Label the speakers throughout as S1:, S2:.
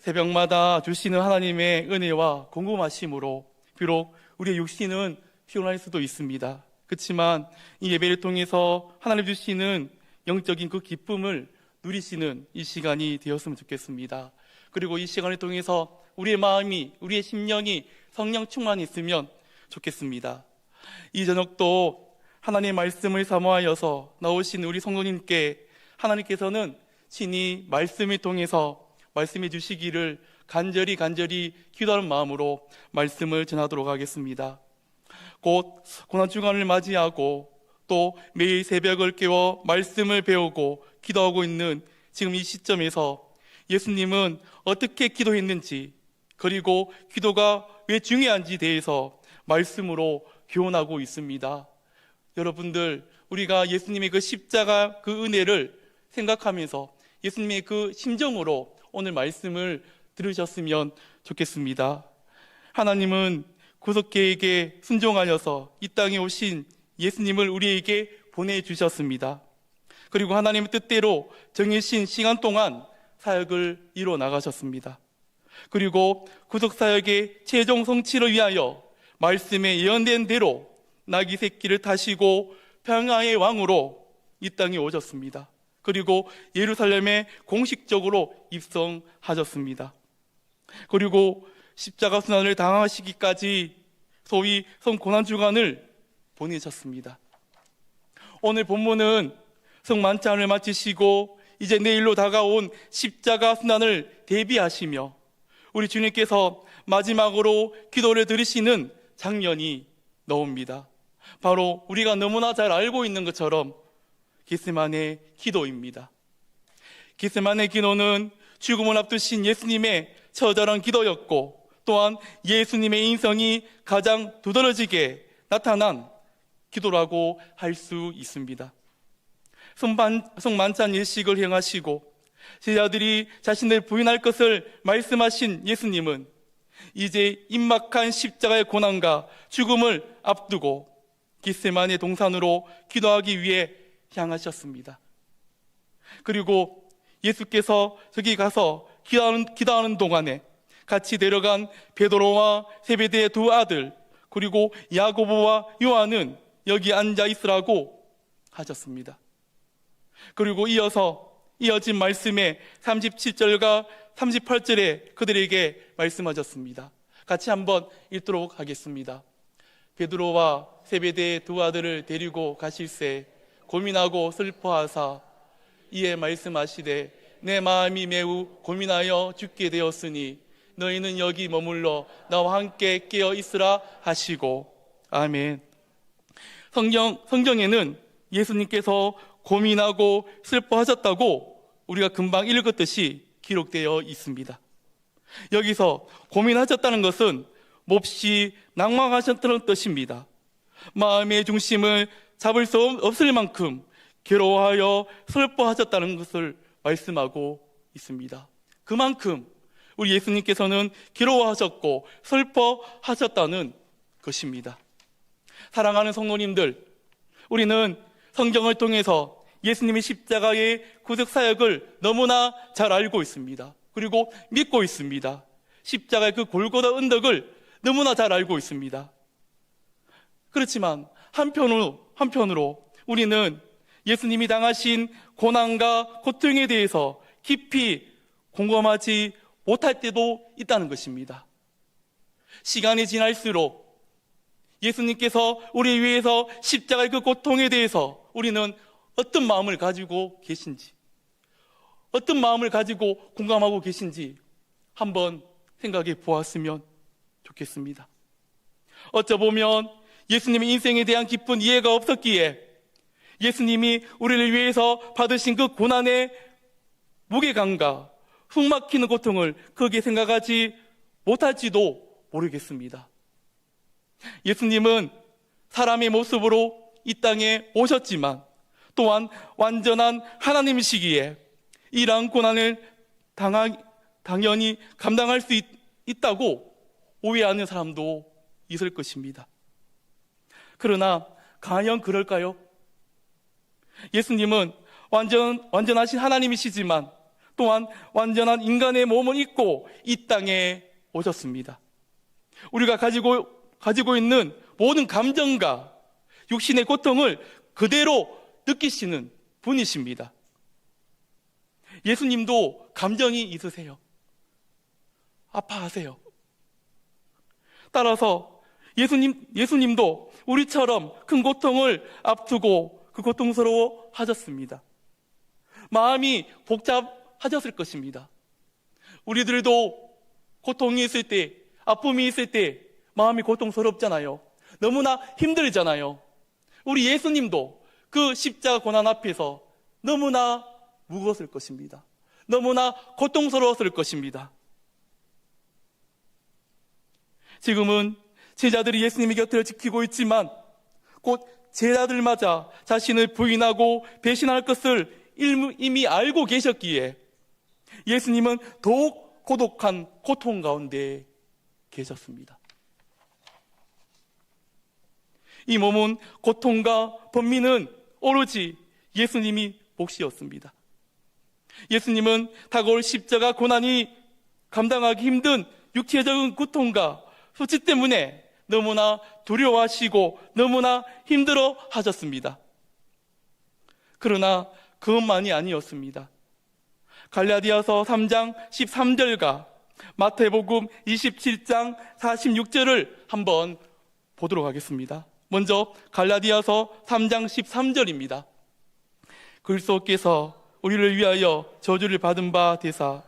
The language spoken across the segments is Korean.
S1: 새벽마다 주시는 하나님의 은혜와 궁금하심으로 비록 우리의 육신은 피곤할 수도 있습니다. 그렇지만 이 예배를 통해서 하나님 주시는 영적인 그 기쁨을 누리시는 이 시간이 되었으면 좋겠습니다. 그리고 이 시간을 통해서 우리의 마음이, 우리의 심령이 성령 충만했으면 좋겠습니다. 이 저녁도 하나님의 말씀을 사모하여서 나오신 우리 성도님께 하나님께서는 친히 말씀을 통해서 말씀해 주시기를 간절히 기도하는 마음으로 말씀을 전하도록 하겠습니다. 곧 고난주간을 맞이하고 또 매일 새벽을 깨워 말씀을 배우고 기도하고 있는 지금 이 시점에서 예수님은 어떻게 기도했는지, 그리고 기도가 왜 중요한지에 대해서 말씀으로 교훈하고 있습니다. 여러분들, 우리가 예수님의 그 십자가 그 은혜를 생각하면서 예수님의 그 심정으로 오늘 말씀을 들으셨으면 좋겠습니다. 하나님은 구속계에게 순종하여서 이 땅에 오신 예수님을 우리에게 보내주셨습니다. 그리고 하나님의 뜻대로 정해진 시간 동안 사역을 이뤄 나가셨습니다. 그리고 구속사역의 최종 성취를 위하여 말씀에 예언된 대로 나귀 새끼를 타시고 평화의 왕으로 이 땅에 오셨습니다. 그리고 예루살렘에 공식적으로 입성하셨습니다. 그리고 십자가 순환을 당하시기까지 소위 성고난주간을 보내셨습니다. 오늘 본문은 성만찬을 마치시고 이제 내일로 다가온 십자가 순환을 대비하시며 우리 주님께서 마지막으로 기도를 드리시는 장면이 나옵니다. 바로 우리가 너무나 잘 알고 있는 것처럼 겟세마네 기도입니다. 겟세마네 기도는 죽음을 앞두신 예수님의 처절한 기도였고, 또한 예수님의 인성이 가장 두드러지게 나타난 기도라고 할 수 있습니다. 성만찬 예식을 행하시고 제자들이 자신을 부인할 것을 말씀하신 예수님은 이제 임박한 십자가의 고난과 죽음을 앞두고 겟세마네 동산으로 기도하기 위해 향하셨습니다. 그리고 예수께서 저기 가서 기도하는 동안에 같이 데려간 베드로와 세베대의 두 아들, 그리고 야고보와 요한은 여기 앉아 있으라고 하셨습니다. 그리고 이어진 말씀에 37절과 38절에 그들에게 말씀하셨습니다. 같이 한번 읽도록 하겠습니다. 베드로와 세베대의 두 아들을 데리고 가실새 고민하고 슬퍼하사 이에 말씀하시되 내 마음이 매우 고민하여 죽게 되었으니 너희는 여기 머물러 나와 함께 깨어 있으라 하시고. 아멘. 성경에는 예수님께서 고민하고 슬퍼하셨다고 우리가 금방 읽었듯이 기록되어 있습니다. 여기서 고민하셨다는 것은 몹시 낭망하셨다는 뜻입니다. 마음의 중심을 잡을 수 없을 만큼 괴로워하여 슬퍼하셨다는 것을 말씀하고 있습니다. 그만큼 우리 예수님께서는 괴로워하셨고 슬퍼하셨다는 것입니다. 사랑하는 성도님들, 우리는 성경을 통해서 예수님의 십자가의 구속사역을 너무나 잘 알고 있습니다. 그리고 믿고 있습니다. 십자가의 그 골고다 언덕을 너무나 잘 알고 있습니다. 그렇지만 한편으로 우리는 예수님이 당하신 고난과 고통에 대해서 깊이 공감하지 못할 때도 있다는 것입니다. 시간이 지날수록 예수님께서 우리 위해서 십자가의 그 고통에 대해서 우리는 어떤 마음을 가지고 계신지, 어떤 마음을 가지고 공감하고 계신지 한번 생각해 보았으면 좋겠습니다. 어쩌보면 예수님의 인생에 대한 깊은 이해가 없었기에 예수님이 우리를 위해서 받으신 그 고난의 무게감과 숨막히는 고통을 그렇게 생각하지 못할지도 모르겠습니다. 예수님은 사람의 모습으로 이 땅에 오셨지만 또한 완전한 하나님이시기에 이러한 고난을 당연히 감당할 수 있다고 오해하는 사람도 있을 것입니다. 그러나 과연 그럴까요? 예수님은 완전하신 하나님이시지만 또한 완전한 인간의 몸을 입고 이 땅에 오셨습니다. 우리가 가지고 있는 모든 감정과 육신의 고통을 그대로 느끼시는 분이십니다. 예수님도 감정이 있으세요. 아파하세요. 따라서 예수님도 우리처럼 큰 고통을 앞두고 그 고통스러워 하셨습니다. 마음이 복잡하셨을 것입니다. 우리들도 고통이 있을 때, 아픔이 있을 때 마음이 고통스럽잖아요. 너무나 힘들잖아요. 우리 예수님도 그 십자가 고난 앞에서 너무나 무거웠을 것입니다. 너무나 고통스러웠을 것입니다. 지금은 제자들이 예수님의 곁을 지키고 있지만 곧 제자들마저 자신을 부인하고 배신할 것을 이미 알고 계셨기에 예수님은 더욱 고독한 고통 가운데 계셨습니다. 이 몸은 고통과 번민은 오로지 예수님이 몫이었습니다. 예수님은 다가올 십자가 고난이 감당하기 힘든 육체적인 고통과 수치 때문에 너무나 두려워하시고 너무나 힘들어 하셨습니다. 그러나 그것만이 아니었습니다. 갈라디아서 3장 13절과 마태복음 27장 46절을 한번 보도록 하겠습니다. 먼저 갈라디아서 3장 13절입니다. 그리스도께서 우리를 위하여 저주를 받은 바 되사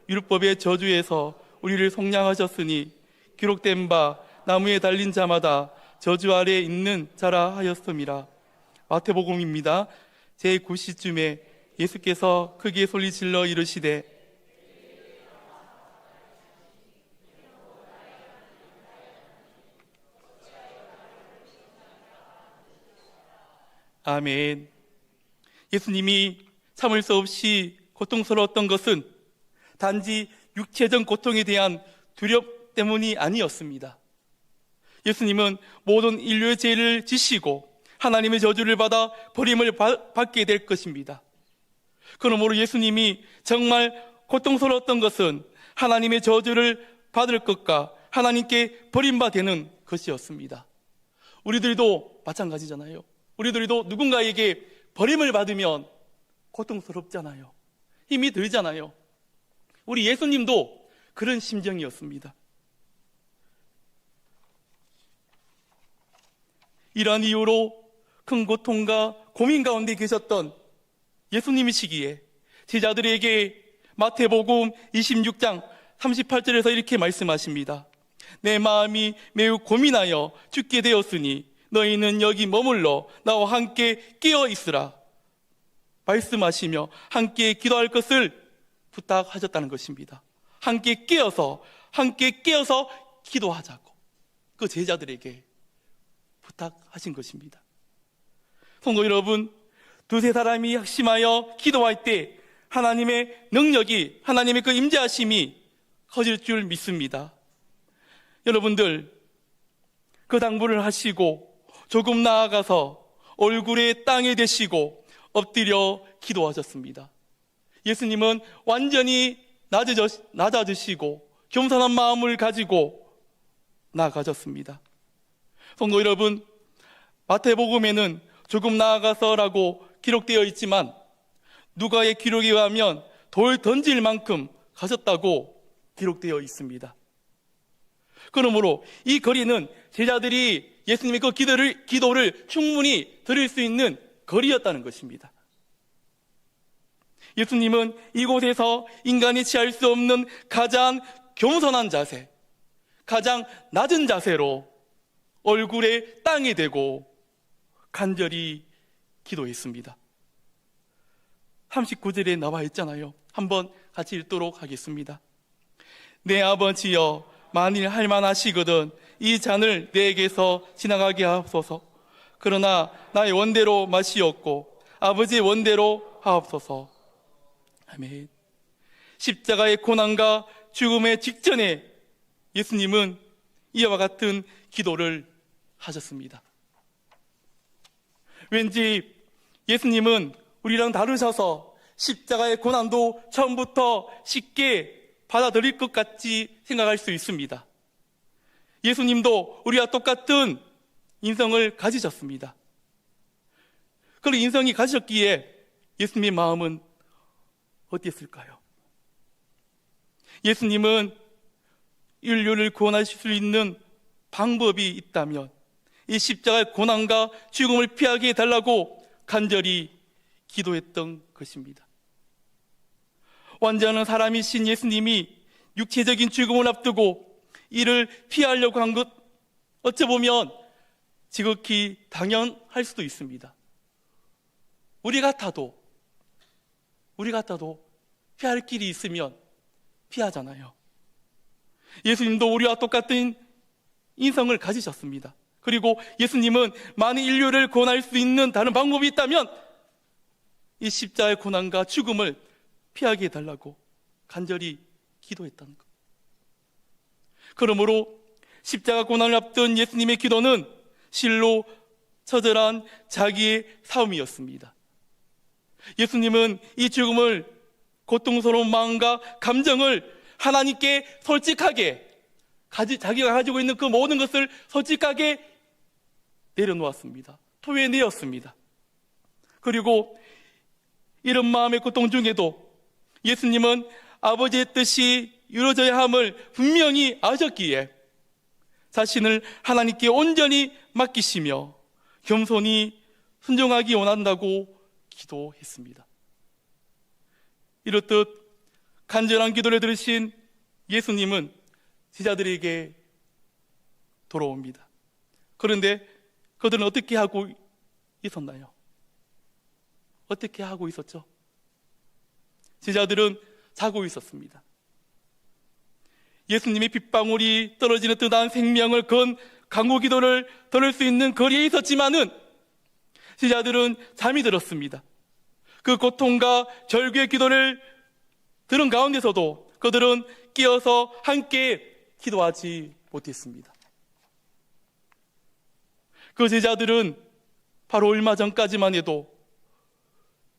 S1: 율법의 저주에서 우리를 속량하셨으니 기록된 바 나무에 달린 자마다 저주 아래에 있는 자라 하였음이라. 마태복음입니다. 제9시쯤에 예수께서 크게 소리질러 이르시되 아멘. 예수님이 참을 수 없이 고통스러웠던 것은 단지 육체적 고통에 대한 두려움 때문이 아니었습니다. 예수님은 모든 인류의 죄를 지시고 하나님의 저주를 받아 버림을 받게 될 것입니다. 그러므로 예수님이 정말 고통스러웠던 것은 하나님의 저주를 받을 것과 하나님께 버림받는 것이었습니다. 우리들도 마찬가지잖아요. 우리들도 누군가에게 버림을 받으면 고통스럽잖아요. 힘이 들잖아요. 우리 예수님도 그런 심정이었습니다. 이러한 이유로 큰 고통과 고민 가운데 계셨던 예수님이시기에 제자들에게 마태복음 26장 38절에서 이렇게 말씀하십니다. 내 마음이 매우 고민하여 죽게 되었으니 너희는 여기 머물러 나와 함께 깨어 있으라 말씀하시며 함께 기도할 것을 부탁하셨다는 것입니다. 함께 깨어서 기도하자고 그 제자들에게 부탁하신 것입니다. 성도 여러분, 두세 사람이 핵심하여 기도할 때 하나님의 능력이, 하나님의 그 임재하심이 커질 줄 믿습니다. 여러분들, 그 당부를 하시고 조금 나아가서 얼굴에 땅에 대시고 엎드려 기도하셨습니다. 예수님은 완전히 낮아지시고 겸손한 마음을 가지고 나아가셨습니다. 성도 여러분, 마태복음에는 조금 나아가서라고 기록되어 있지만 누가의 기록에 의하면 돌 던질 만큼 가셨다고 기록되어 있습니다. 그러므로 이 거리는 제자들이 예수님의 그 기도를 충분히 들을 수 있는 거리였다는 것입니다. 예수님은 이곳에서 인간이 취할 수 없는 가장 겸손한 자세, 가장 낮은 자세로 얼굴에 땅이 대고 간절히 기도했습니다. 39절에 나와 있잖아요. 한번 같이 읽도록 하겠습니다. 내 아버지여, 만일 할만하시거든 이 잔을 내게서 지나가게 하옵소서. 그러나 나의 원대로 마시옵고 아버지의 원대로 하옵소서. 아멘. 십자가의 고난과 죽음의 직전에 예수님은 이와 같은 기도를 하셨습니다. 왠지 예수님은 우리랑 다르셔서 십자가의 고난도 처음부터 쉽게 받아들일 것 같이 생각할 수 있습니다. 예수님도 우리와 똑같은 인성을 가지셨습니다. 그런 인성이 가지셨기에 예수님의 마음은 어땠을까요? 예수님은 인류를 구원하실 수 있는 방법이 있다면 이 십자가의 고난과 죽음을 피하게 해달라고 간절히 기도했던 것입니다. 완전한 사람이신 예수님이 육체적인 죽음을 앞두고 이를 피하려고 한 것 어찌 보면 지극히 당연할 수도 있습니다. 우리 같아도 피할 길이 있으면 피하잖아요. 예수님도 우리와 똑같은 인성을 가지셨습니다. 그리고 예수님은 많은 인류를 구원할 수 있는 다른 방법이 있다면 이 십자가의 고난과 죽음을 피하게 해달라고 간절히 기도했다는 것. 그러므로 십자가 고난을 앞둔 예수님의 기도는 실로 처절한 자기의 싸움이었습니다. 예수님은 이 죽음을, 고통스러운 마음과 감정을 하나님께 솔직하게, 자기가 가지고 있는 그 모든 것을 솔직하게 내려놓았습니다. 토해내었습니다. 그리고 이런 마음의 고통 중에도 예수님은 아버지의 뜻이 이루어져야 함을 분명히 아셨기에 자신을 하나님께 온전히 맡기시며 겸손히 순종하기 원한다고 기도했습니다. 이렇듯 간절한 기도를 들으신 예수님은 제자들에게 돌아옵니다. 그런데 그들은 어떻게 하고 있었나요? 어떻게 하고 있었죠? 제자들은 자고 있었습니다. 예수님의 빗방울이 떨어지는 듯한 생명을 건 간구 기도를 들을 수 있는 거리에 있었지만은 제자들은 잠이 들었습니다. 그 고통과 절규의 기도를 들은 가운데서도 그들은 깨어서 함께 기도하지 못했습니다. 그 제자들은 바로 얼마 전까지만 해도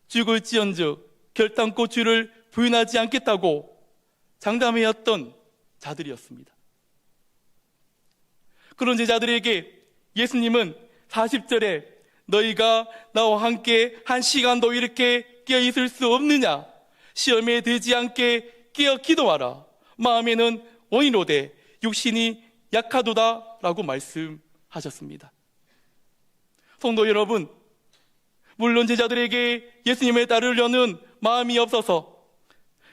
S1: 죽을지언즉 결단코 주를 부인하지 않겠다고 장담해왔던 자들이었습니다. 그런 제자들에게 예수님은 40절에 너희가 나와 함께 한 시간도 이렇게 깨어 있을 수 없느냐? 시험에 들지 않게 깨어 기도하라. 마음에는 원이로되 육신이 약하도다 라고 말씀하셨습니다. 성도 여러분, 물론 제자들에게 예수님을 따르려는 마음이 없어서,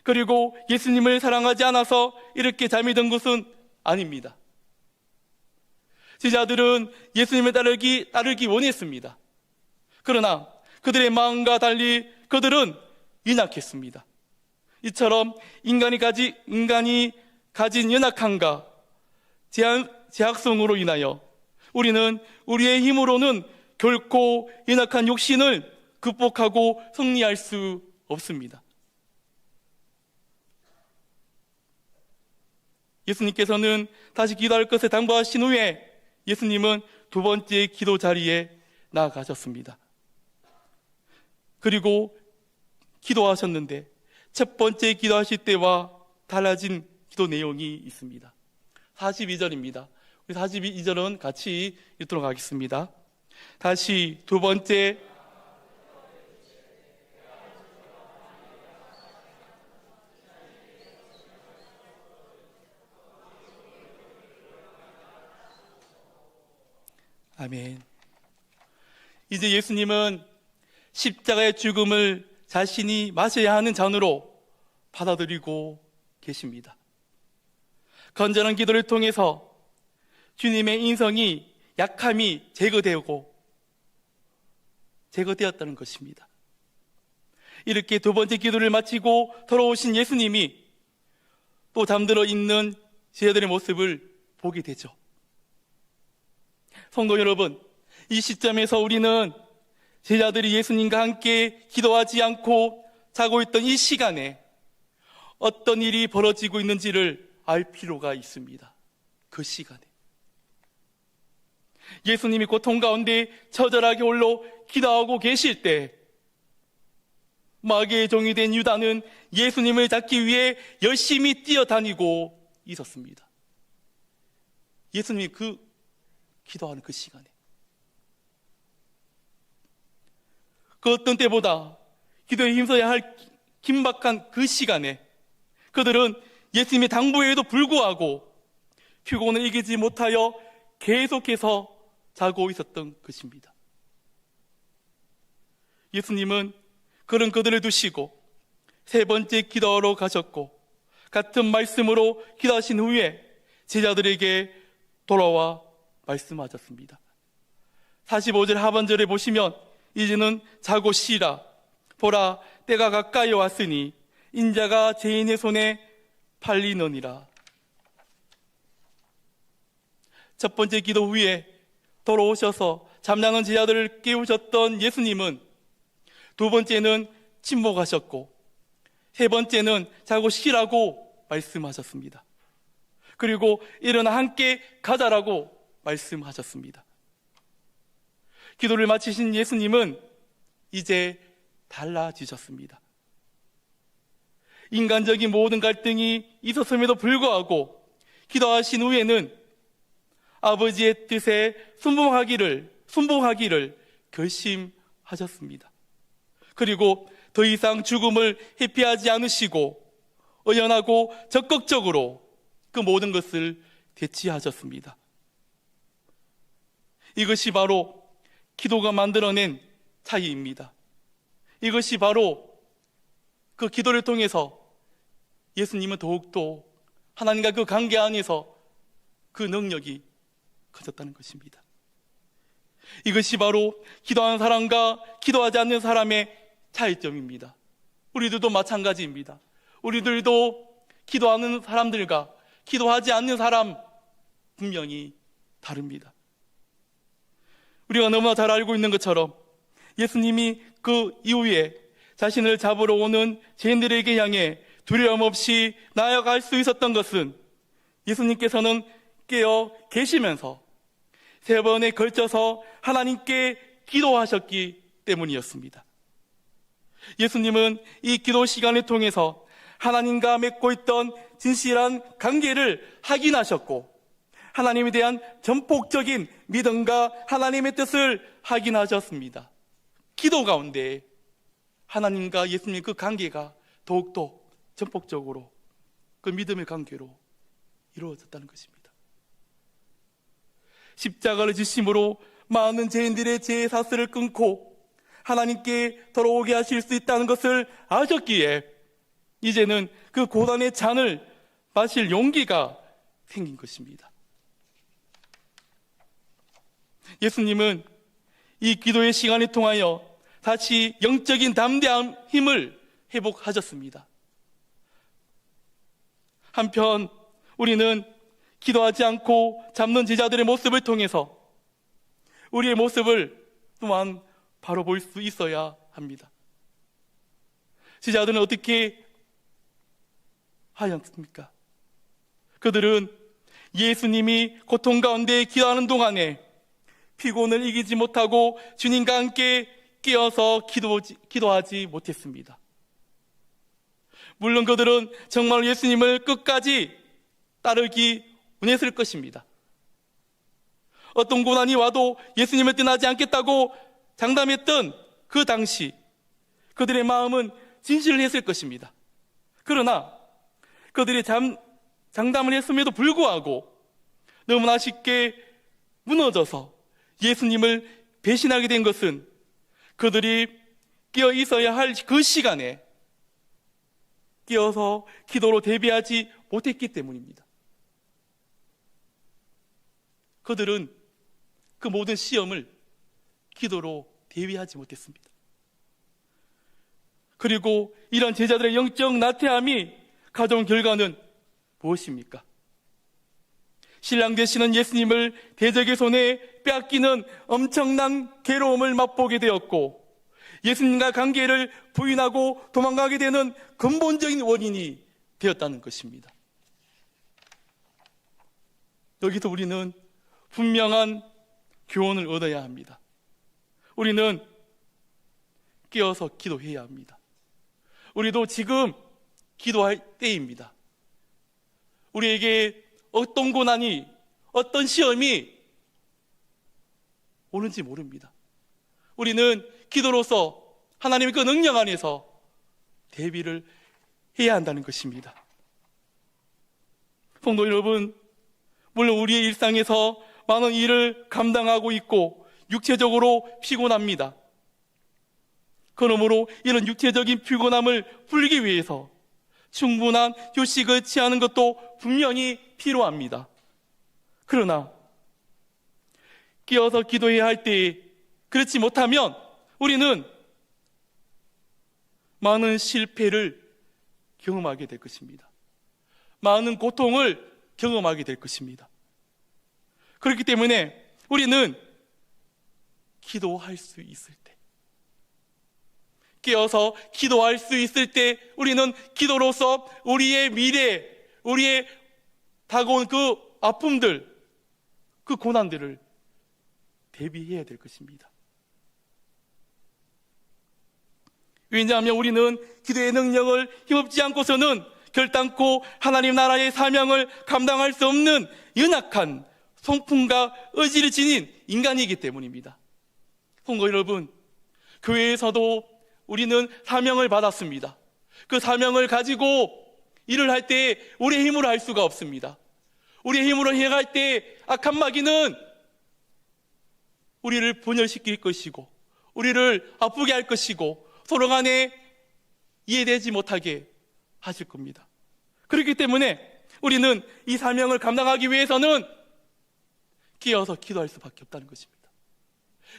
S1: 그리고 예수님을 사랑하지 않아서 이렇게 잠이 든 것은 아닙니다. 제자들은 예수님을 따르기 원했습니다. 그러나 그들의 마음과 달리 그들은 연약했습니다. 이처럼 인간이 가진 연약함과 제약성으로 인하여 우리는 우리의 힘으로는 결코 연약한 육신을 극복하고 승리할 수 없습니다. 예수님께서는 다시 기도할 것을 당부하신 후에 예수님은 두 번째 기도 자리에 나아가셨습니다. 그리고 기도하셨는데 첫 번째 기도하실 때와 달라진 기도 내용이 있습니다. 42절입니다. 42절은 같이 읽도록 하겠습니다. 다시 두 번째 아멘. 이제 예수님은 십자가의 죽음을 자신이 마셔야 하는 잔으로 받아들이고 계십니다. 건전한 기도를 통해서 주님의 인성이 약함이 제거되었다는 것입니다. 이렇게 두 번째 기도를 마치고 돌아오신 예수님이 또 잠들어 있는 제자들의 모습을 보게 되죠. 성도 여러분, 이 시점에서 우리는 제자들이 예수님과 함께 기도하지 않고 자고 있던 이 시간에 어떤 일이 벌어지고 있는지를 알 필요가 있습니다. 그 시간에 예수님이 고통 가운데 처절하게 홀로 기도하고 계실 때 마귀의 종이 된 유다는 예수님을 잡기 위해 열심히 뛰어다니고 있었습니다. 예수님이 기도하는 그 시간에, 그 어떤 때보다 기도에 힘써야 할 긴박한 그 시간에 그들은 예수님의 당부에도 불구하고 피곤을 이기지 못하여 계속해서 자고 있었던 것입니다. 예수님은 그런 그들을 두시고 세 번째 기도하러 가셨고, 같은 말씀으로 기도하신 후에 제자들에게 돌아와 말씀하셨습니다. 45절 하반절에 보시면 이제는 자고 쉬라. 보라, 때가 가까이 왔으니 인자가 죄인의 손에 팔리느니라. 첫 번째 기도 후에 돌아오셔서 잠자는 제자들을 깨우셨던 예수님은 두 번째는 침묵하셨고 세 번째는 자고 쉬라고 말씀하셨습니다. 그리고 일어나 함께 가자라고 말씀하셨습니다. 기도를 마치신 예수님은 이제 달라지셨습니다. 인간적인 모든 갈등이 있었음에도 불구하고 기도하신 후에는 아버지의 뜻에 순종하기를 결심하셨습니다. 그리고 더 이상 죽음을 회피하지 않으시고 의연하고 적극적으로 그 모든 것을 대치하셨습니다. 이것이 바로 기도가 만들어낸 차이입니다. 이것이 바로 그 기도를 통해서 예수님은 더욱더 하나님과 그 관계 안에서 그 능력이 커졌다는 것입니다. 이것이 바로 기도하는 사람과 기도하지 않는 사람의 차이점입니다. 우리들도 마찬가지입니다. 우리들도 기도하는 사람들과 기도하지 않는 사람 분명히 다릅니다. 우리가 너무나 잘 알고 있는 것처럼 예수님이 그 이후에 자신을 잡으러 오는 죄인들에게 향해 두려움 없이 나아갈 수 있었던 것은 예수님께서는 깨어 계시면서 세 번에 걸쳐서 하나님께 기도하셨기 때문이었습니다. 예수님은 이 기도 시간을 통해서 하나님과 맺고 있던 진실한 관계를 확인하셨고 하나님에 대한 전폭적인 믿음과 하나님의 뜻을 확인하셨습니다. 기도 가운데 하나님과 예수님의 그 관계가 더욱더 전폭적으로 그 믿음의 관계로 이루어졌다는 것입니다. 십자가를 지심으로 많은 죄인들의 죄의 사슬을 끊고 하나님께 돌아오게 하실 수 있다는 것을 아셨기에 이제는 그 고난의 잔을 마실 용기가 생긴 것입니다. 예수님은 이 기도의 시간을 통하여 다시 영적인 담대함, 힘을 회복하셨습니다. 한편 우리는 기도하지 않고 잡는 제자들의 모습을 통해서 우리의 모습을 또한 바로 볼 수 있어야 합니다. 제자들은 어떻게 하였습니까? 그들은 예수님이 고통 가운데 기도하는 동안에 피곤을 이기지 못하고 주님과 함께 깨어서 기도하지 못했습니다. 물론 그들은 정말 예수님을 끝까지 따르기 원했을 것입니다. 어떤 고난이 와도 예수님을 떠나지 않겠다고 장담했던 그 당시 그들의 마음은 진실했을 것입니다. 그러나 그들이 장담을 했음에도 불구하고 너무나 쉽게 무너져서 예수님을 배신하게 된 것은 그들이 깨어 있어야 할 그 시간에 깨어서 기도로 대비하지 못했기 때문입니다. 그들은 그 모든 시험을 기도로 대비하지 못했습니다. 그리고 이런 제자들의 영적 나태함이 가져온 결과는 무엇입니까? 신랑 되시는 예수님을 대적의 손에 빼앗기는 엄청난 괴로움을 맛보게 되었고 예수님과 관계를 부인하고 도망가게 되는 근본적인 원인이 되었다는 것입니다. 여기서 우리는 분명한 교훈을 얻어야 합니다. 우리는 깨어서 기도해야 합니다. 우리도 지금 기도할 때입니다. 우리에게 어떤 고난이, 어떤 시험이 오는지 모릅니다. 우리는 기도로서 하나님의 그 능력 안에서 대비를 해야 한다는 것입니다. 성도 여러분, 물론 우리의 일상에서 많은 일을 감당하고 있고 육체적으로 피곤합니다. 그러므로 이런 육체적인 피곤함을 풀기 위해서 충분한 휴식을 취하는 것도 분명히 필요합니다. 그러나 깨어서 기도해야 할 때 그렇지 못하면 우리는 많은 실패를 경험하게 될 것입니다. 많은 고통을 경험하게 될 것입니다. 그렇기 때문에 우리는 기도할 수 있을 때, 깨어서 기도할 수 있을 때 우리는 기도로서 우리의 미래, 우리의 다가온 그 아픔들, 그 고난들을 대비해야 될 것입니다. 왜냐하면 우리는 기도의 능력을 힘없지 않고서는 결단코 하나님 나라의 사명을 감당할 수 없는 연약한 성품과 의지를 지닌 인간이기 때문입니다. 성도 여러분, 교회에서도 우리는 사명을 받았습니다. 그 사명을 가지고 일을 할 때 우리의 힘으로 할 수가 없습니다. 우리의 힘으로 해갈 때 악한 마귀는 우리를 분열시킬 것이고 우리를 아프게 할 것이고 서로 간에 이해되지 못하게 하실 겁니다. 그렇기 때문에 우리는 이 사명을 감당하기 위해서는 깨어서 기도할 수밖에 없다는 것입니다.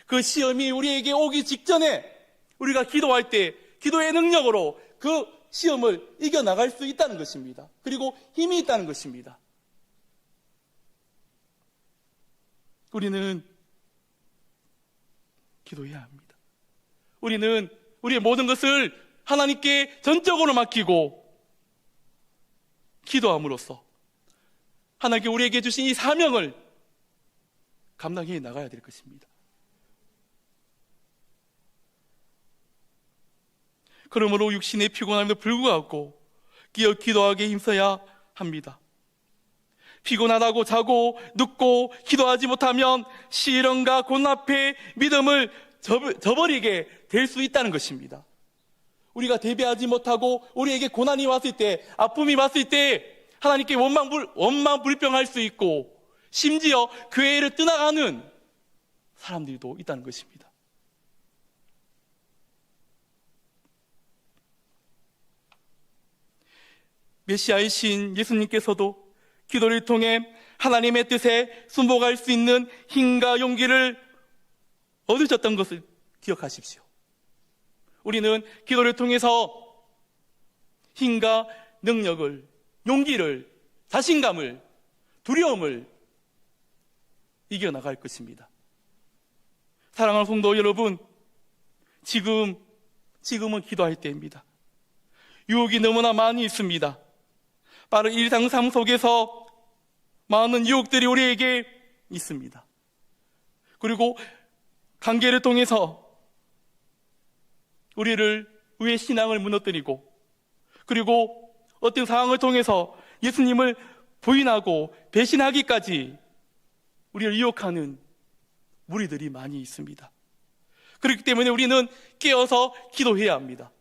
S1: 그 시험이 우리에게 오기 직전에 우리가 기도할 때 기도의 능력으로 그 시험을 이겨나갈 수 있다는 것입니다. 그리고 힘이 있다는 것입니다. 우리는 기도해야 합니다. 우리는 우리의 모든 것을 하나님께 전적으로 맡기고 기도함으로써 하나님께 우리에게 주신 이 사명을 감당해 나가야 될 것입니다. 그러므로 육신의 피곤함에도 불구하고 끼어 기도하기에 힘써야 합니다. 피곤하다고 자고 눕고 기도하지 못하면 시련과 고난 앞에 믿음을 저버리게 될 수 있다는 것입니다. 우리가 대비하지 못하고 우리에게 고난이 왔을 때, 아픔이 왔을 때 하나님께 원망불평할 수 있고 심지어 교회를 떠나가는 사람들도 있다는 것입니다. 메시아이신 예수님께서도 기도를 통해 하나님의 뜻에 순복할 수 있는 힘과 용기를 얻으셨던 것을 기억하십시오. 우리는 기도를 통해서 힘과 능력을, 용기를, 자신감을, 두려움을 이겨나갈 것입니다. 사랑하는 성도 여러분, 지금은 기도할 때입니다. 유혹이 너무나 많이 있습니다. 빠른 일상 삶 속에서 많은 유혹들이 우리에게 있습니다. 그리고 관계를 통해서 우리의 신앙을 무너뜨리고, 그리고 어떤 상황을 통해서 예수님을 부인하고 배신하기까지 우리를 유혹하는 무리들이 많이 있습니다. 그렇기 때문에 우리는 깨어서 기도해야 합니다.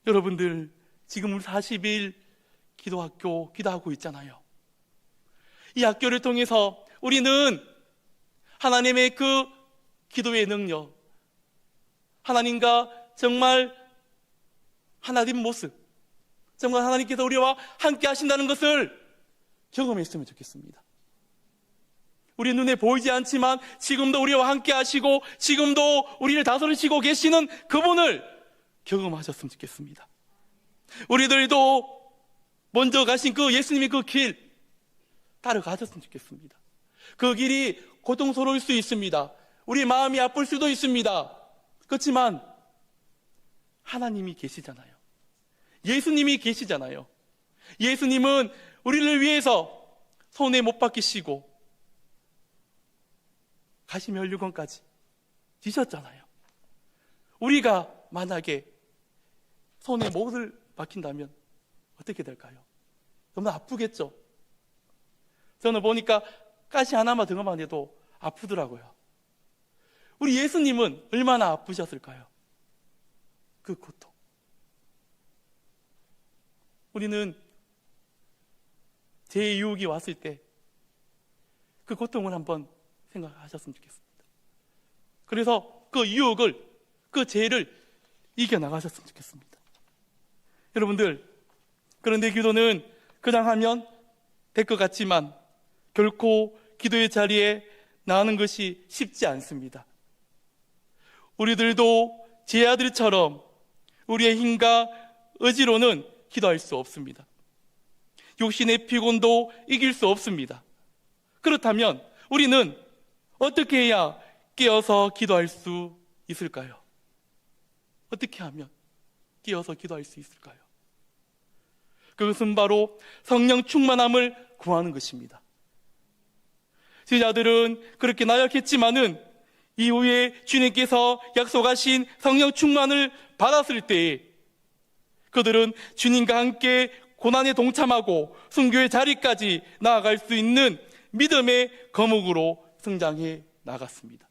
S1: 여러분들, 지금 우리 40일 기도학교 기도하고 있잖아요. 이 학교를 통해서 우리는 하나님의 그 기도의 능력, 하나님과 정말 하나님 모습, 정말 하나님께서 우리와 함께 하신다는 것을 경험했으면 좋겠습니다. 우리 눈에 보이지 않지만 지금도 우리와 함께 하시고 지금도 우리를 다스리시고 계시는 그분을 경험하셨으면 좋겠습니다. 우리들도 먼저 가신 그 예수님의 그 길 따라가셨으면 좋겠습니다. 그 길이 고통스러울 수 있습니다. 우리 마음이 아플 수도 있습니다. 그렇지만 하나님이 계시잖아요. 예수님이 계시잖아요. 예수님은 우리를 위해서 손에 못 박히시고 가시면류관까지 지셨잖아요. 우리가 만약에 손에 못을 박힌다면 어떻게 될까요? 너무 아프겠죠? 저는 보니까 가시 하나만 등어만 해도 아프더라고요. 우리 예수님은 얼마나 아프셨을까요? 그 고통. 우리는 제 유혹이 왔을 때 그 고통을 한번 생각하셨으면 좋겠습니다. 그래서 그 유혹을, 그 죄를 이겨나가셨으면 좋겠습니다. 여러분들, 그런데 기도는 그냥 하면 될 것 같지만 결코 기도의 자리에 나가는 것이 쉽지 않습니다. 우리들도 제 아들처럼 우리의 힘과 의지로는 기도할 수 없습니다. 육신의 피곤도 이길 수 없습니다. 그렇다면 우리는 어떻게 해야 깨어서 기도할 수 있을까요? 어떻게 하면 깨어서 기도할 수 있을까요? 그것은 바로 성령 충만함을 구하는 것입니다. 제자들은 그렇게 나약했지만은 이후에 주님께서 약속하신 성령 충만을 받았을 때에 그들은 주님과 함께 고난에 동참하고 순교의 자리까지 나아갈 수 있는 믿음의 거목으로 성장해 나갔습니다.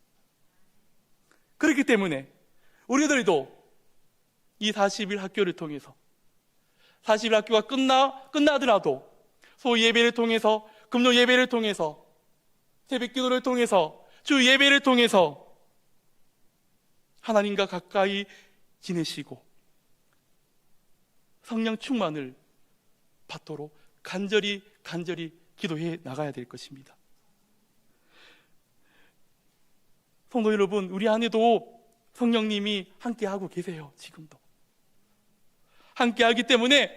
S1: 그렇기 때문에 우리들도 이 40일 학교를 통해서 40일 학교가 끝나더라도 소위 예배를 통해서, 금요 예배를 통해서, 새벽 기도를 통해서, 주 예배를 통해서 하나님과 가까이 지내시고 성령 충만을 받도록 간절히 기도해 나가야 될 것입니다. 성도 여러분, 우리 안에도 성령님이 함께하고 계세요. 지금도 함께하기 때문에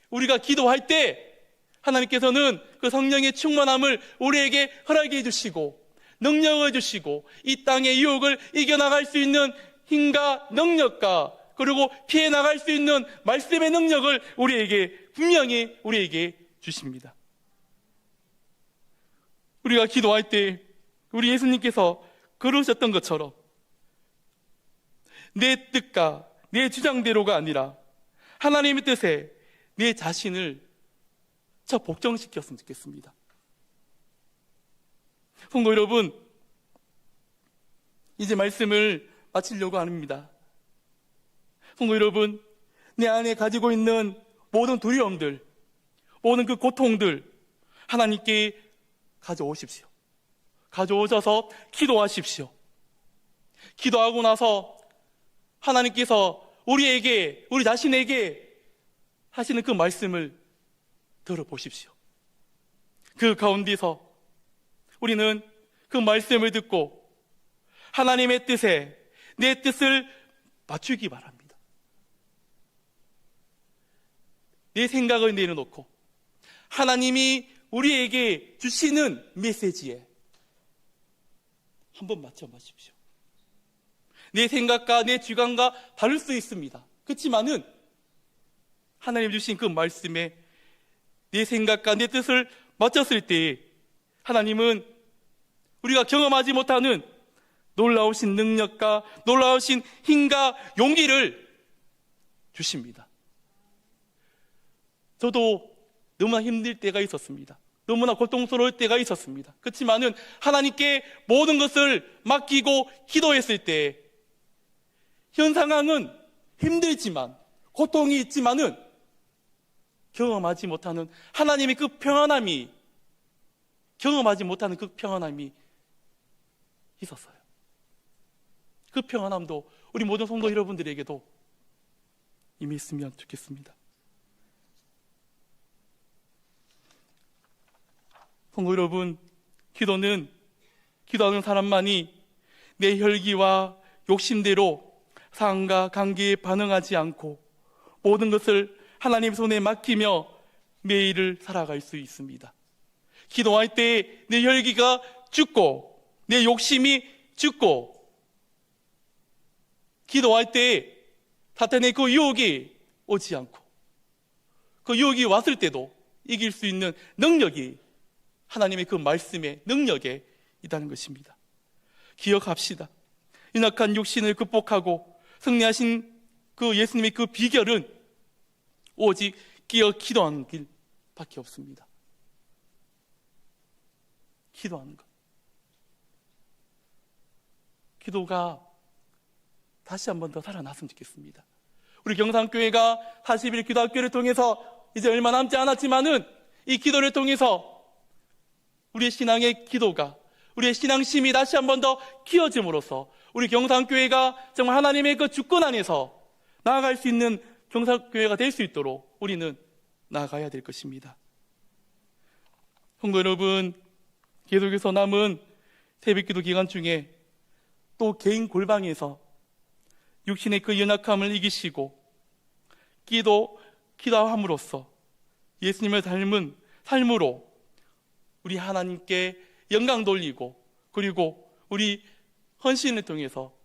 S1: 우리가 기도할 때 하나님께서는 그 성령의 충만함을 우리에게 허락해 주시고 능력을 주시고 이 땅의 유혹을 이겨나갈 수 있는 힘과 능력과 그리고 피해 나갈 수 있는 말씀의 능력을 분명히 우리에게 주십니다. 우리가 기도할 때 우리 예수님께서 그러셨던 것처럼 내 뜻과 내 주장대로가 아니라 하나님의 뜻에 내 자신을 복종시켰으면 좋겠습니다. 성도 여러분, 이제 말씀을 마치려고 합니다. 성도 여러분, 내 안에 가지고 있는 모든 두려움들, 모든 그 고통들 하나님께 가져오십시오. 가져오셔서 기도하십시오. 기도하고 나서 하나님께서 우리 자신에게 하시는 그 말씀을 들어보십시오. 그 가운데서 우리는 그 말씀을 듣고 하나님의 뜻에 내 뜻을 맞추기 바랍니다. 내 생각을 내려놓고 하나님이 우리에게 주시는 메시지에 한번 맞춰 보십시오. 내 생각과 내 주관과 다를 수 있습니다. 그렇지만은 하나님 주신 그 말씀에 내 생각과 내 뜻을 맞췄을 때 하나님은 우리가 경험하지 못하는 놀라우신 능력과 놀라우신 힘과 용기를 주십니다. 저도 너무나 힘들 때가 있었습니다. 너무나 고통스러울 때가 있었습니다. 그렇지만은 하나님께 모든 것을 맡기고 기도했을 때 현 상황은 힘들지만 고통이 있지만은 경험하지 못하는 하나님의 그 평안함이 경험하지 못하는 그 평안함이 있었어요. 그 평안함도 우리 모든 성도 여러분들에게도 임했으면 좋겠습니다. 성도 여러분, 기도하는 사람만이 내 혈기와 욕심대로 상황과 관계에 반응하지 않고 모든 것을 하나님 손에 맡기며 매일을 살아갈 수 있습니다. 기도할 때 내 혈기가 죽고 내 욕심이 죽고 기도할 때 사탄의 그 유혹이 오지 않고 그 유혹이 왔을 때도 이길 수 있는 능력이 하나님의 그 말씀의 능력에 있다는 것입니다. 기억합시다. 연약한 육신을 극복하고 승리하신 그 예수님의 그 비결은 오직 끼어 기도하는 길밖에 없습니다. 기도하는 것. 기도가 다시 한 번 더 살아났으면 좋겠습니다. 우리 경상교회가 40일 기도학교를 통해서 이제 얼마 남지 않았지만은 이 기도를 통해서 우리의 신앙의 기도가, 우리의 신앙심이 다시 한 번 더 키워짐으로써 우리 경상교회가 정말 하나님의 그 주권 안에서 나아갈 수 있는 경상교회가 될 수 있도록 우리는 나아가야 될 것입니다. 성도 여러분, 계속해서 남은 새벽기도 기간 중에 또 개인 골방에서 육신의 그 연약함을 이기시고 기도함으로써 예수님을 닮은 삶으로 우리 하나님께 영광 돌리고, 그리고 우리 헌신을 통해서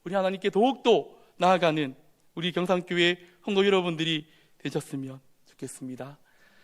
S1: 우리 하나님께 더욱더 나아가는 우리 경상교회 성도 여러분들이 되셨으면 좋겠습니다.